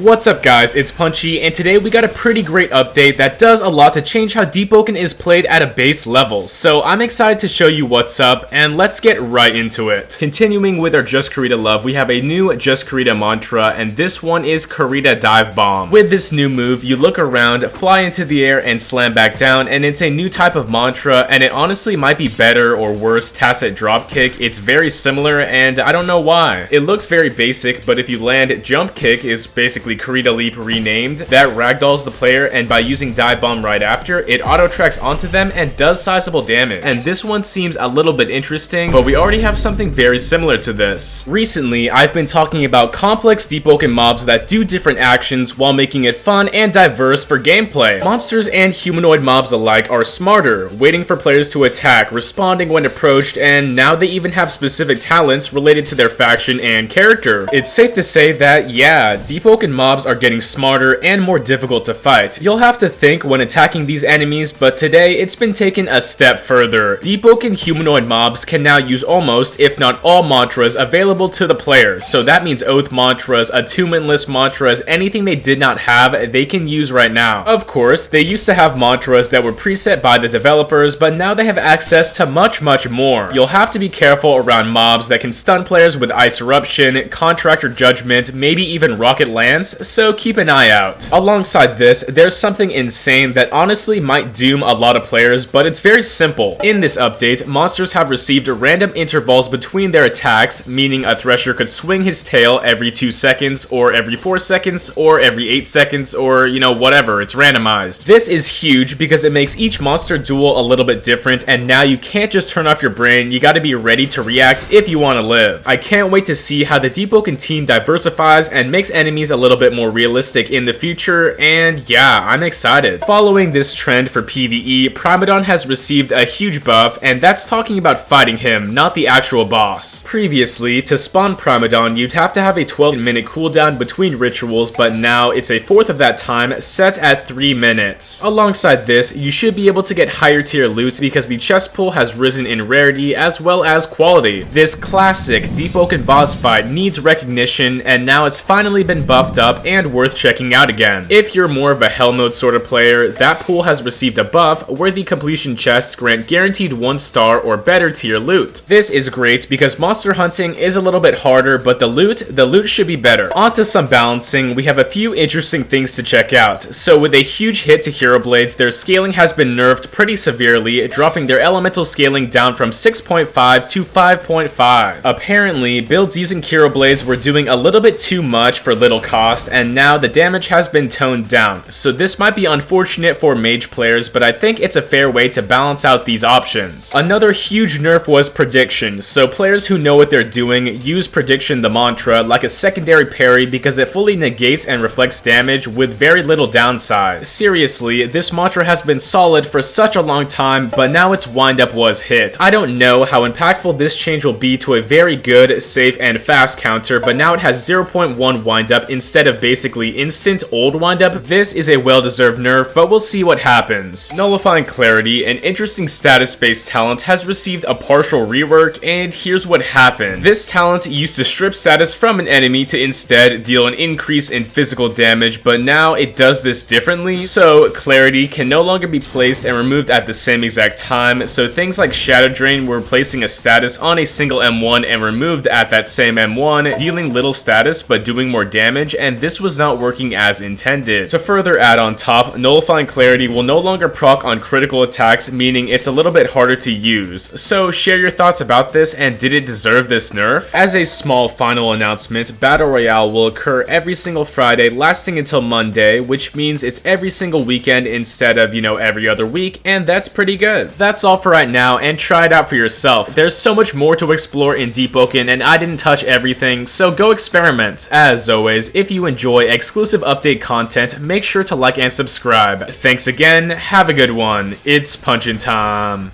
What's up guys, it's Punchy, and today we got a pretty great update that does a lot to change how Deepwoken is played at a base level, so I'm excited to show you what's up, and let's get right into it. Continuing with our Jus Karita love, we have a new Jus Karita Mantra, and this one is Karita Dive Bomb. With this new move, you look around, fly into the air, and slam back down, and it's a new type of mantra, and it honestly might be better or worse tacit dropkick. It's very similar, and I don't know why. It looks very basic, but if you land jump kick is basically Karita Leap renamed. That ragdolls the player, and by using Dive Bomb right after, it auto-tracks onto them and does sizable damage. And this one seems a little bit interesting, but we already have something very similar to this. Recently, I've been talking about complex Deepwoken mobs that do different actions while making it fun and diverse for gameplay. Monsters and humanoid mobs alike are smarter, waiting for players to attack, responding when approached, and now they even have specific talents related to their faction and character. It's safe to say that, yeah, Deepwoken mobs are getting smarter and more difficult to fight. You'll have to think when attacking these enemies, but today it's been taken a step further. Deepwoken humanoid mobs can now use almost, if not all mantras available to the player. So that means oath mantras, attunement-less mantras, anything they did not have, they can use right now. Of course, they used to have mantras that were preset by the developers, but now they have access to much more. You'll have to be careful around mobs that can stun players with Ice Eruption, Contractor Judgment, maybe even Rocket Lance, so keep an eye out. Alongside this, there's something insane that honestly might doom a lot of players, but it's very simple. In this update, monsters have received random intervals between their attacks, meaning a Thresher could swing his tail every 2 seconds, or every 4 seconds, or every 8 seconds, or whatever, it's randomized. This is huge because it makes each monster duel a little bit different, and now you can't just turn off your brain, you gotta be ready to react if you want to live. I can't wait to see how the Deepwoken team diversifies and makes enemies a little bit more realistic in the future, and yeah, I'm excited. Following this trend for PvE, Primadon has received a huge buff, and that's talking about fighting him, not the actual boss. Previously, to spawn Primadon, you'd have to have a 12-minute cooldown between rituals, but now it's a fourth of that time, set at 3 minutes. Alongside this, you should be able to get higher tier loot because the chest pool has risen in rarity as well as quality. This classic Deepwoken boss fight needs recognition, and now it's finally been buffed up and worth checking out again. If you're more of a hell mode sort of player, that pool has received a buff where the completion chests grant guaranteed 1-star or better tier loot. This is great because monster hunting is a little bit harder, but the loot should be better. Onto some balancing, we have a few interesting things to check out. So with a huge hit to Hero Blades, their scaling has been nerfed pretty severely, dropping their elemental scaling down from 6.5 to 5.5. Apparently, builds using Hero Blades were doing a little bit too much for little cost, and now the damage has been toned down. So this might be unfortunate for mage players, but I think it's a fair way to balance out these options. Another huge nerf was prediction, so players who know what they're doing use prediction the mantra like a secondary parry because it fully negates and reflects damage with very little downside. Seriously, this mantra has been solid for such a long time, but now its windup was hit. I don't know how impactful this change will be to a very good, safe, and fast counter, but now it has 0.1 windup instead of basically instant old windup. This is a well-deserved nerf, but we'll see what happens. Nullifying Clarity, an interesting status-based talent, has received a partial rework, and here's what happened. This talent used to strip status from an enemy to instead deal an increase in physical damage, but now it does this differently. So Clarity can no longer be placed and removed at the same exact time, so things like Shadow Drain were placing a status on a single M1 and removed at that same M1, dealing little status but doing more damage, and this was not working as intended. To further add on top, Nullifying Clarity will no longer proc on critical attacks, meaning it's a little bit harder to use. So share your thoughts about this, and did it deserve this nerf? As a small final announcement, Battle Royale will occur every single Friday lasting until Monday, which means it's every single weekend instead of, every other week, and that's pretty good. That's all for right now, and try it out for yourself. There's so much more to explore in Deepwoken, and I didn't touch everything, so go experiment. As always, if you enjoy exclusive update content, make sure to like and subscribe. Thanks again, have a good one. It's punchin' time.